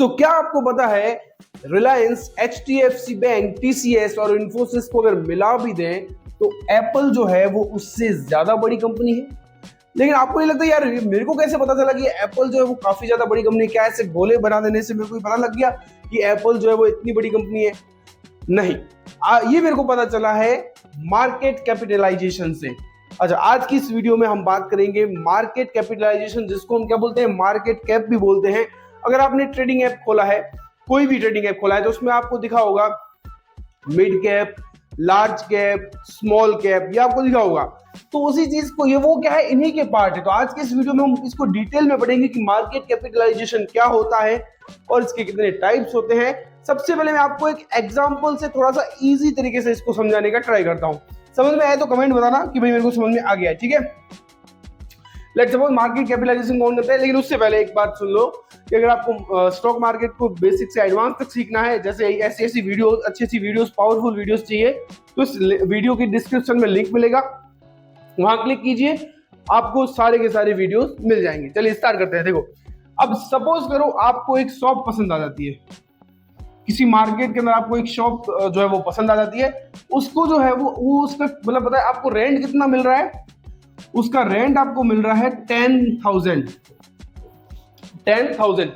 क्या आपको पता है रिलायंस, एचडीएफसी बैंक, टीसीएस और इन्फोसिस को अगर मिला भी दें तो एप्पल जो है वो उससे ज्यादा बड़ी कंपनी है। लेकिन आपको नहीं लगता यार मेरे को कैसे पता चला कि एप्पल जो है वो काफी ज्यादा बड़ी कंपनी है? क्या ऐसे गोले बना देने से मेरे को पता लग गया कि एप्पल जो है वो इतनी बड़ी कंपनी है? नहीं, ये मेरे को पता चला है मार्केट कैपिटलाइजेशन से। अच्छा, आज की इस वीडियो में हम बात करेंगे मार्केट कैपिटलाइजेशन, जिसको हम क्या बोलते हैं, मार्केट कैप भी बोलते हैं। अगर आपने ट्रेडिंग ऐप खोला है, कोई भी ट्रेडिंग ऐप खोला है, तो उसमें आपको दिखा होगा mid cap, large cap, small cap, ये आपको दिखा होगा। तो उसी चीज को, ये वो क्या है, इन्हीं के पार्ट है। तो आज के इस वीडियो में हम इसको डिटेल में पढ़ेंगे कि मार्केट कैपिटलाइजेशन क्या होता है और इसके कितने टाइप्स होते हैं। सबसे पहले मैं आपको एक एग्जांपल से थोड़ा सा इजी तरीके से इसको समझाने का ट्राई करता हूं। समझ में आए तो कमेंट बताना कि भाई मेरे को समझ में आ गया है, ठीक है। लेट्स सपोज मार्केट कैपिटलाइजेशन कौन करता है, लेकिन उससे पहले एक बात सुन लो कि अगर आपको स्टॉक मार्केट को बेसिक से एडवांस तक सीखना है, जैसे ऐसी वीडियोस, अच्छी वीडियोस, पावरफुल वीडियोस चाहिए, तो इस वीडियो की डिस्क्रिप्शन में लिंक मिलेगा, वहां क्लिक कीजिए, आपको सारे के सारे वीडियोस मिल जाएंगे। चलिए स्टार्ट करते हैं। देखो, अब सपोज करो आपको एक शॉप पसंद आ जाती है, किसी मार्केट के अंदर आपको एक शॉप जो है वो पसंद आ जाती है, उसको जो है वो उसका मतलब पता है आपको रेंट कितना मिल रहा है? उसका रेंट आपको मिल रहा है 10,000,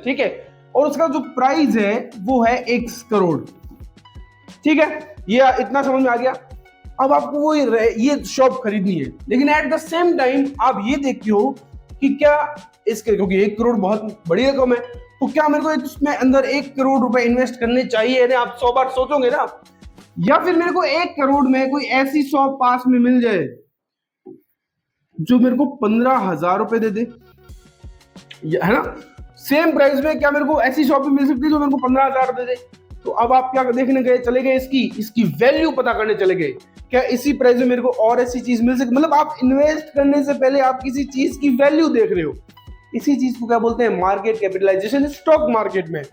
ठीक है। और उसका जो प्राइस है वो है 1 करोड़, ठीक है। ये इतना समझ में आ गया। अब आपको वो ये शॉप खरीदनी है, लेकिन एट द सेम टाइम आप ये देखते हो कि क्या इसके, क्योंकि 1 करोड़ बहुत बड़ी रकम है, तो क्या मेरे को इसमें अंदर 1 करोड़ रुपए इन्वेस्ट करने चाहिए ना? आप 100 बार सोचोगे ना। या फिर मेरे को 1 करोड़ में कोई ऐसी शॉप पास में मिल जाए जो मेरे को 15,000 रुपए दे दे, है ना, सेम प्राइस में। क्या मेरे को ऐसी शॉप भी मिल सकती है जो मेरे को 15,000 दे दे? तो अब आप क्या देखने गए, चले गए इसकी वैल्यू पता करने चले गए, क्या इसी प्राइस में मेरे को और ऐसी चीज मिल सकती? मतलब आप इन्वेस्ट करने से पहले आप किसी चीज की वैल्यू देख रहे हो। इसी चीज को क्या बोलते हैं? Market capitalisation. स्टॉक मार्केट में,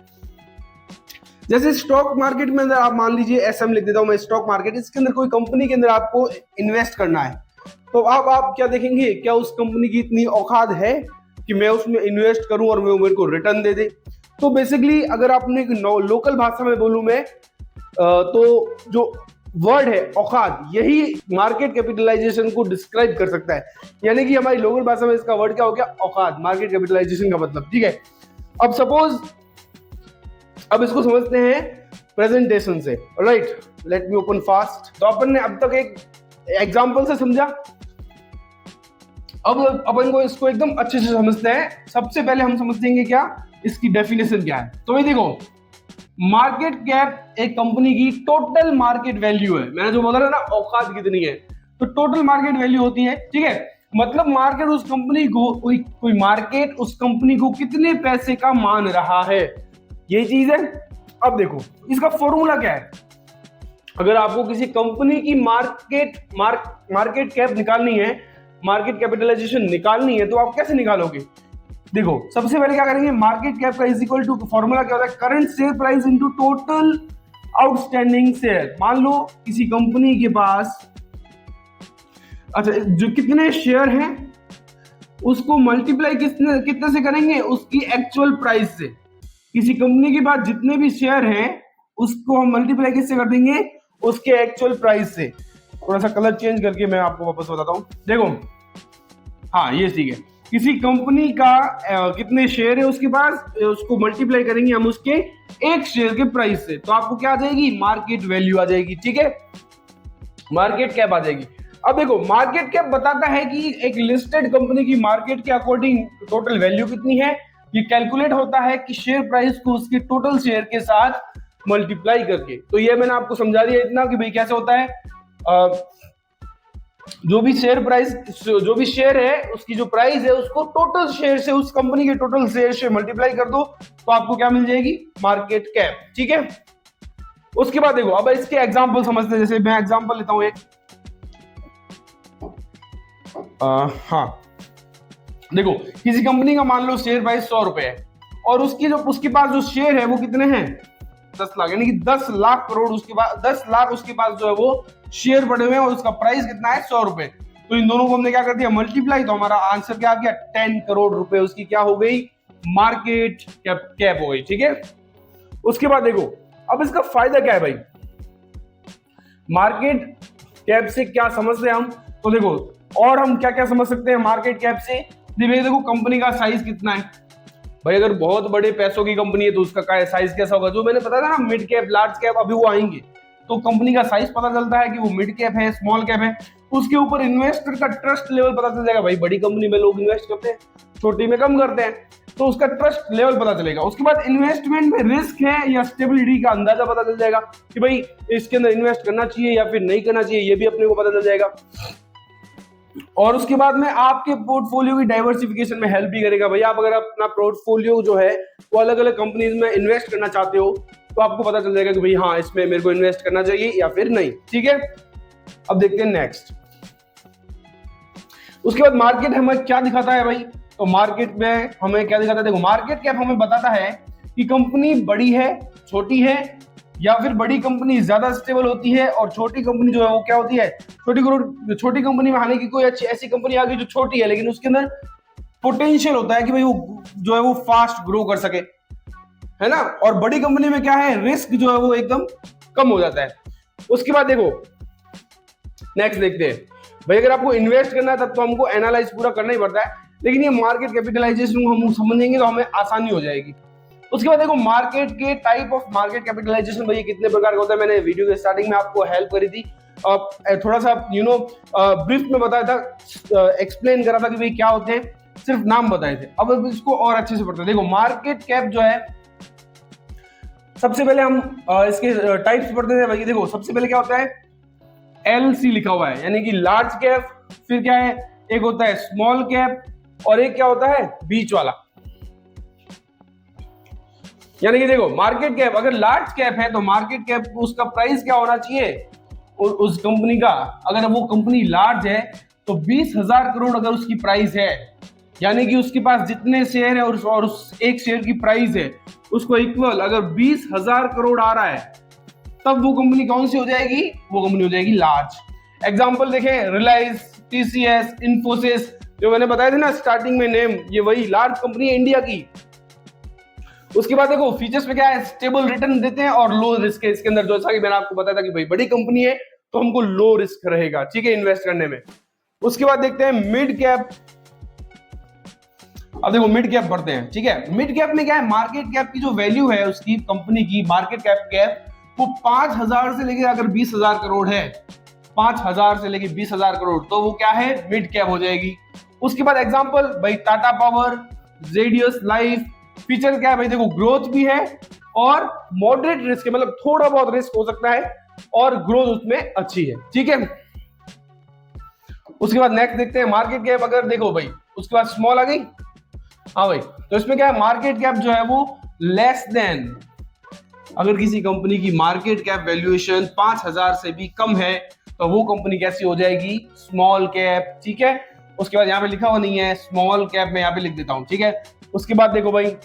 जैसे स्टॉक मार्केट में अंदर आप मान लीजिए, एसएम लिख देता हूं मैं, स्टॉक मार्केट, इसके अंदर कोई कंपनी के अंदर आपको इन्वेस्ट करना है, तो आप क्या देखेंगे, क्या उस कंपनी की इतनी औकात है कि मैं उसमें इन्वेस्ट करूं और मेरे को रिटर्न दे दे। तो बेसिकली अगर आपने लोकल भाषा में बोलूं मैं, तो जो वर्ड है औकात, यही मार्केट कैपिटलाइजेशन को डिस्क्राइब कर सकता है। यानी कि हमारी लोकल भाषा में इसका वर्ड क्या हो गया? औकात, मार्केट कैपिटलाइजेशन का मतलब, ठीक है। अब सपोज, अब इसको समझते हैं प्रेजेंटेशन से, right. Let me open fast. तो अपन ने अब तक एक एग्जांपल से समझा, अब अपन को इसको एकदम अच्छे से समझते हैं। सबसे पहले हम समझेंगे क्या, इसकी डेफिनेशन क्या है। तो ये देखो, मार्केट कैप एक कंपनी की टोटल मार्केट वैल्यू है। मैंने जो बोला था ना, औकात कितनी है, तो टोटल मार्केट वैल्यू होती है, ठीक है। मतलब मार्केट उस कंपनी को, कोई मार्केट उस कंपनी को कितने पैसे का मान रहा है, ये चीज है। अब देखो इसका फॉर्मूला क्या है। अगर आपको किसी कंपनी की मार्केट कैप निकालनी है, मार्केट कैपिटलाइजेशन निकालनी है, तो आप कैसे निकालोगे? देखो, सबसे पहले क्या करेंगे, मार्केट कैप का इज इक्वल टू, फॉर्मूला क्या होता है, current share price into total outstanding share. मान लो किसी कंपनी के पास, अच्छा, जो कितने शेयर हैं उसको मल्टीप्लाई कितने से करेंगे, उसकी एक्चुअल प्राइस से। किसी कंपनी के पास जितने भी शेयर हैं उसको हम मल्टीप्लाई किससे कर देंगे, उसके एक्चुअल प्राइस से। थोड़ा सा कलर चेंज करके मैं आपको वापस बताता हूं। देखो, हाँ ये ठीक है, किसी कंपनी का कितने शेयर है उसके पास, उसको मल्टीप्लाई करेंगे हम उसके एक शेयर के प्राइस से, तो आपको क्या आ जाएगी, मार्केट वैल्यू आ जाएगी, ठीक है, मार्केट कैप आ जाएगी। अब देखो, मार्केट कैप बताता है कि एक लिस्टेड कंपनी की मार्केट के अकॉर्डिंग टोटल वैल्यू कितनी है। ये कैलकुलेट होता है कि शेयर प्राइस को उसके टोटल शेयर के साथ मल्टीप्लाई करके। तो ये मैंने आपको समझा दिया इतना कि भाई कैसे होता है, जो भी शेयर प्राइस, जो भी शेयर है उसकी जो प्राइस है उसको टोटल शेयर से, उस कंपनी के टोटल शेयर से मल्टीप्लाई कर दो, तो आपको क्या मिल जाएगी, मार्केट कैप, ठीक है। उसके बाद देखो, अब इसके एग्जांपल समझते हैं। जैसे मैं एग्जांपल लेता हूं एक, हाँ देखो, किसी कंपनी का मान लो शेयर प्राइस 100 रुपए है, और उसके पास जो शेयर है वो कितने हैं, 10 लाख, यानी कि 10 लाख करोड़ उसके पास, 10 लाख उसके पास जो है वो शेयर पड़े हुए हैं, और उसका प्राइस कितना है, 100 रुपए। तो इन दोनों को हमने क्या कर दिया, मल्टीप्लाई, तो हमारा आंसर क्या आ गया, 10 करोड़ रुपए उसकी क्या हो गई, मार्केट कैप हो गई, ठीक है। उसके बाद देखो अब इसका फायदा क्या है भाई, मार्केट कैप से क्या समझते हैं हम, तो देखो और हम क्या क्या समझ सकते हैं मार्केट कैप से। देखो कंपनी का साइज कितना है भाई, अगर बहुत बड़े पैसों की कंपनी है तो उसका क्या साइज कैसा होगा, जो मैंने बताया था ना मिड कैप लार्ज कैप अभी वो आएंगे, तो कंपनी का साइज पता चलता है कि वो मिड कैप है स्मॉल कैप है। उसके ऊपर इन्वेस्टर का ट्रस्ट लेवल पता चल जाएगा, भाई बड़ी कंपनी में लोग इन्वेस्ट करते हैं छोटी में कम करते हैं, तो उसका ट्रस्ट लेवल पता चलेगा। उसके बाद इन्वेस्टमेंट में रिस्क है या स्टेबिलिटी का अंदाजा पता चल जाएगा कि भाई इसके अंदर इन्वेस्ट करना चाहिए या फिर नहीं करना चाहिए, ये भी अपने को पता चल जाएगा। और उसके बाद में आपके पोर्टफोलियो की डाइवर्सिफिकेशन में हेल्प भी करेगा। भाई आप अगर अपना पोर्टफोलियो जो है वो अलग अलग कंपनीज में इन्वेस्ट करना चाहते हो तो आपको पता चल जाएगा कि भाई हाँ इसमें मेरे को इन्वेस्ट करना चाहिए या फिर नहीं, ठीक है। अब देखते हैं नेक्स्ट। उसके बाद मार्केट हमें क्या दिखाता है भाई, तो मार्केट में हमें क्या दिखाता है, देखो मार्केट कैप हमें बताता है कि कंपनी बड़ी है छोटी है, या फिर बड़ी कंपनी ज्यादा स्टेबल होती है और छोटी कंपनी जो है वो क्या होती है, छोटी कंपनी में हालांकि कोई अच्छी ऐसी कंपनी आ गई जो छोटी है लेकिन उसके अंदर पोटेंशियल होता है कि भाई वो जो है वो फास्ट ग्रो कर सके, है ना। और बड़ी कंपनी में क्या है, रिस्क जो है वो एकदम कम हो जाता है। उसके बाद देखो नेक्स्ट देखते हैं भाई, अगर आपको इन्वेस्ट करना है तब तो हमको एनालाइज पूरा करना ही पड़ता है, लेकिन ये मार्केट कैपिटलाइजेशन हम समझेंगे तो हमें आसानी हो जाएगी। उसके बाद देखो मार्केट के टाइप ऑफ मार्केट कैपिटलाइजेशन भाई कितने प्रकार का होता है, मैंने वीडियो के स्टार्टिंग में आपको हेल्प करी थी, थोड़ा सा ब्रीफ में बताया था, एक्सप्लेन करा था कि भाई क्या होते हैं, सिर्फ नाम बताए थे। अब इसको और अच्छे से पढ़ते हैं। देखो मार्केट कैप जो है, सबसे पहले हम इसके टाइप्स पढ़ते हैं भाई। देखो सबसे पहले क्या होता है, LC लिखा हुआ है यानी कि लार्ज कैप, फिर क्या है एक होता है स्मॉल कैप और एक क्या होता है बीच वाला। यानी कि देखो मार्केट कैप अगर लार्ज कैप है तो मार्केट कैप उसका प्राइस क्या होना चाहिए, और उस कंपनी का अगर वो कंपनी लार्ज है तो 20,000 करोड़ अगर उसकी प्राइस है, यानी कि उसके पास जितने शेयर है और उस एक शेयर की प्राइस है उसको इक्वल अगर 20,000 करोड़ आ रहा है तब वो कंपनी कौन सी हो जाएगी, वो कंपनी हो जाएगी लार्ज। एग्जांपल देखें रिलायंस, TCS, इन्फोसिस, जो मैंने बताया था ना स्टार्टिंग में नेम, ये वही लार्ज कंपनी है इंडिया की। उसके बाद देखो फीचर्स में क्या है, स्टेबल रिटर्न देते हैं और लो रिस्क है इसके अंदर, जैसा कि मैंने आपको बताया था कि भाई बड़ी कंपनी है तो हमको लो रिस्क रहेगा, ठीक है, इन्वेस्ट करने में। उसके बाद देखते हैं मिड कैप। अब देखो मिड कैप बढ़ते हैं, ठीक है। मिड कैप में क्या है, मार्केट कैप की जो वैल्यू है उसकी कंपनी की मार्केट कैप वो 5,000 से लेकर अगर 20,000 करोड़ है, 5,000 से लेकर 20,000 करोड़, तो वो क्या है मिड कैप हो जाएगी। उसके बाद एग्जांपल भाई Tata power, JDS life, feature क्या है भाई, देखो ग्रोथ भी है और मॉडरेट रिस्क है, मतलब थोड़ा बहुत रिस्क हो सकता है और ग्रोथ उसमें अच्छी है, ठीक है। उसके बाद नेक्स्ट देखते हैं मार्केट कैप, अगर देखो भाई उसके बाद स्मॉल आ गई, हाँ भाई, तो इसमें क्या है मार्केट कैप जो है वो लेस देन, अगर किसी कंपनी की मार्केट कैप वैल्यूएशन 5,000 से भी कम है तो वो कंपनी कैसी हो जाएगी, स्मॉल कैप, ठीक है। उसके बाद यहाँ पे लिखा हुआ नहीं है स्मॉल कैप, में यहाँ पे लिख देता हूं, ठीक है। उसके बाद देखो भाई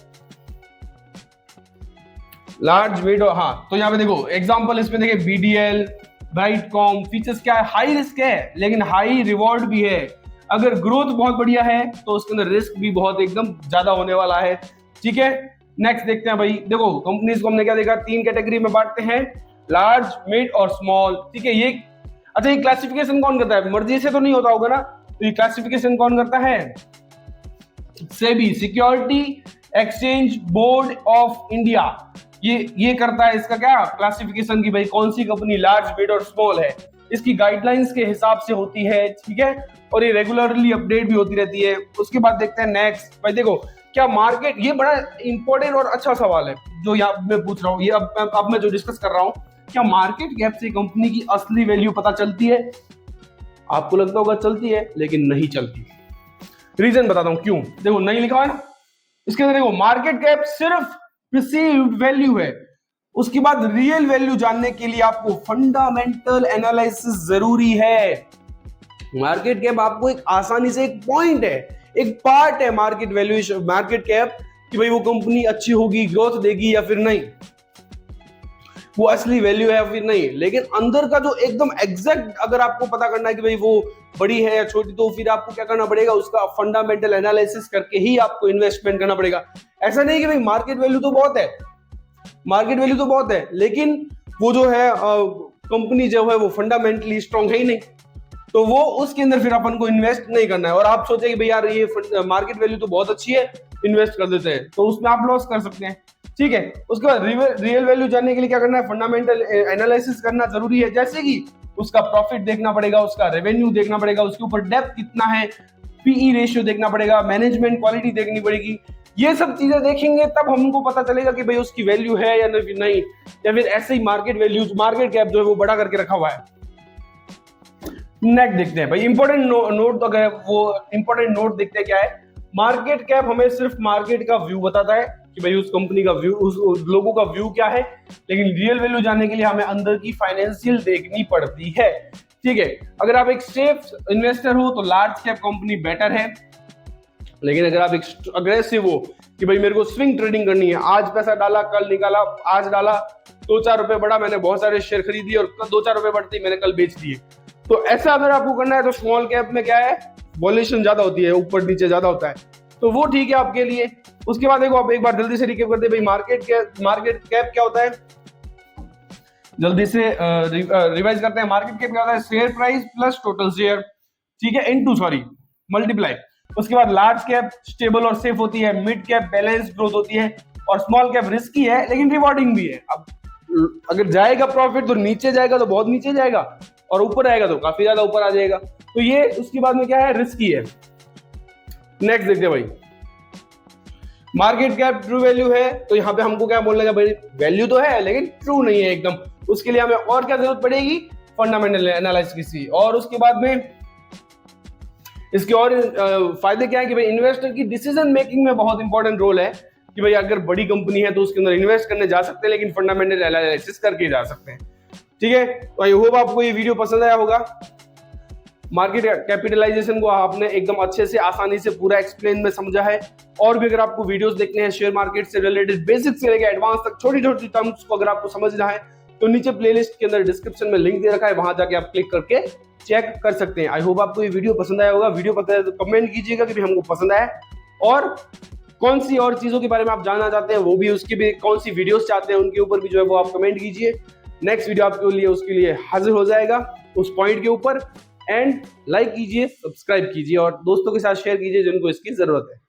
लार्ज मिड, हाँ तो यहाँ पे देखो एग्जांपल इसमें देखिए BDL, ब्राइटकॉम, फीचर्स क्या है, हाई रिस्क है लेकिन हाई रिवॉर्ड भी है। अगर ग्रोथ बहुत बढ़िया है तो उसके अंदर रिस्क भी बहुत एकदम ज्यादा होने वाला है, ठीक है। नेक्स्ट देखते हैं भाई, देखो कंपनीज को हमने क्या देखा, 3 कैटेगरी में बांटते हैं, लार्ज, मिड और स्मॉल, ठीक है। ये अच्छा ये क्लासिफिकेशन कौन करता है, मर्जी से तो नहीं होता होगा ना, तो ये क्लासिफिकेशन कौन करता है, SEBI, security exchange board of India, ये करता है इसका क्या क्लासिफिकेशन की भाई कौन सी कंपनी लार्ज, मिड और स्मॉल है, इसकी गाइडलाइंस के हिसाब से होती है, ठीक है। और ये रेगुलरली अपडेट भी होती रहती है। उसके बाद देखते हैं नेक्स्ट भाई, देखो क्या मार्केट, ये बड़ा इंपॉर्टेंट और अच्छा सवाल है जो यहाँ मैं पूछ रहा हूँ, ये अब मैं जो डिस्कस कर रहा हूँ, क्या मार्केट कैप से कंपनी की असली वैल्यू पता चलती है? आपको लगता होगा चलती है लेकिन नहीं चलती। रीजन बताता हूं क्यों, देखो नहीं लिखा है ना इसके अंदर, देखो मार्केट कैप सिर्फ परसीव्ड वैल्यू है, उसके बाद रियल वैल्यू जानने के लिए आपको फंडामेंटल एनालिसिस जरूरी है। मार्केट कैप आपको एक आसानी से एक पॉइंट है, एक पार्ट है मार्केट वैल्यूएशन, मार्केट कैप कि भाई वो कंपनी अच्छी होगी, ग्रोथ देगी या फिर नहीं। वो असली वैल्यू है या फिर नहीं। लेकिन अंदर का जो एकदम एग्जैक्ट अगर आपको पता करना है कि भाई वो बड़ी है या छोटी, तो फिर आपको क्या करना पड़ेगा, उसका फंडामेंटल एनालिसिस करके ही आपको इन्वेस्टमेंट करना पड़ेगा। ऐसा नहीं कि भाई मार्केट वैल्यू तो बहुत है, मार्केट वैल्यू तो बहुत है, लेकिन वो जो है कंपनी जो है वो फंडामेंटली स्ट्रांग है ही नहीं, तो वो उसके अंदर फिर अपन को इन्वेस्ट नहीं करना है। और आप सोचे कि भाई यार ये मार्केट वैल्यू तो बहुत अच्छी है, इन्वेस्ट कर देते हैं, तो उसमें आप लॉस कर सकते हैं। ठीक है, उसके बाद रियल वैल्यू जानने के लिए क्या करना है, फंडामेंटल एनालिसिस करना जरूरी है। जैसे कि उसका प्रॉफिट देखना पड़ेगा, उसका रेवेन्यू देखना पड़ेगा, उसके ऊपर डेप्थ कितना है, पीई रेशियो देखना पड़ेगा, मैनेजमेंट क्वालिटी देखनी पड़ेगी। ये सब चीजें देखेंगे तब हमको पता चलेगा कि भाई उसकी वैल्यू है या नहीं, या फिर ऐसे ही मार्केट वैल्यू, मार्केट कैप जो है वो बड़ा करके रखा हुआ है। नेक्स्ट देखते हैं भाई इंपॉर्टेंट नोट, तो अगर वो इंपॉर्टेंट नोट देखते हैं क्या है, मार्केट कैप हमें सिर्फ मार्केट का व्यू बताता है कि भाई उस कंपनी का व्यू, उस लोगों का व्यू क्या है, लेकिन रियल वैल्यू जानने के लिए हमें अंदर की फाइनेंशियल देखनी पड़ती है। ठीक है, अगर आप एक सेफ इन्वेस्टर हो तो लार्ज कैप कंपनी बेटर है, लेकिन अगर आप एक अग्रेसिव हो कि भाई मेरे को स्विंग ट्रेडिंग करनी है, आज पैसा डाला कल निकाला, आज डाला 2-4 रुपए बढ़ा, मैंने बहुत सारे शेयर खरीदी और 2-4 रुपए बढ़ते ही मैंने कल बेच दिए, तो ऐसा अगर आपको करना है तो स्मॉल कैप में क्या है, वॉल्यूशन ज्यादा होती है, ऊपर नीचे ज्यादा होता है, तो वो ठीक है आपके लिए। उसके बाद देखो, आप एक बार जल्दी से रिकैप करते हैं भाई मार्केट कैप क्या होता है, जल्दी से रिवाइज करते हैं। मार्केट कैप क्या होता है, share price plus total share, ठीक है, इनटू मल्टीप्लाई। उसके बाद लार्ज कैप स्टेबल और सेफ होती है, मिड कैप बैलेंस ग्रोथ होती है, और स्मॉल कैप रिस्की है लेकिन रिवॉर्डिंग भी है। अब अगर जाएगा प्रॉफिट तो नीचे जाएगा तो बहुत नीचे जाएगा, और ऊपर आएगा तो काफी ज्यादा ऊपर आ जाएगा, तो ये उसके बाद में क्या है, रिस्की है। नेक्स्ट देखते हैं भाई, मार्केट कैप ट्रू वैल्यू है, तो यहाँ पे हमको क्या बोलने का, भाई वैल्यू तो है लेकिन ट्रू नहीं है एकदम, उसके लिए हमें और क्या जरूरत पड़ेगी, फंडामेंटल एनालिसिस की। और उसके बाद में इसके और फायदे क्या है कि भाई इन्वेस्टर की डिसीजन मेकिंग में बहुत इंपॉर्टेंट रोल है कि भाई अगर बड़ी कंपनी है तो उसके अंदर इन्वेस्ट करने जा सकते हैं, लेकिन फंडामेंटल एनालिसिस करके जा सकते हैं। ठीक है, तो आई होप आपको ये वीडियो पसंद आया होगा। मार्केट कैपिटलाइजेशन को आपने एकदम अच्छे से आसानी से पूरा एक्सप्लेन में समझा है। और भी अगर आपको वीडियोस देखने हैं शेयर मार्केट से रिलेटेड बेसिक से लेकर एडवांस तक छोटी छोटी टर्म्स को अगर आपको समझना है, तो नीचे प्लेलिस्ट के अंदर डिस्क्रिप्शन में लिंक दे रखा है, वहां जाके आप क्लिक करके चेक कर सकते हैं। आई होप आपको ये वीडियो पसंद आया होगा। वीडियो पसंद आया तो कमेंट कीजिएगा कि हमको पसंद आया, और कौन सी और चीजों के बारे में आप जानना चाहते हैं, वो भी उसकी भी कौन सी वीडियोस चाहते हैं उनके ऊपर भी जो है वो आप कमेंट कीजिए। नेक्स्ट वीडियो आपके लिए उसके लिए हाजिर हो जाएगा उस पॉइंट के ऊपर। एंड लाइक कीजिए, सब्सक्राइब कीजिए और दोस्तों के साथ शेयर कीजिए जिनको इसकी जरूरत है।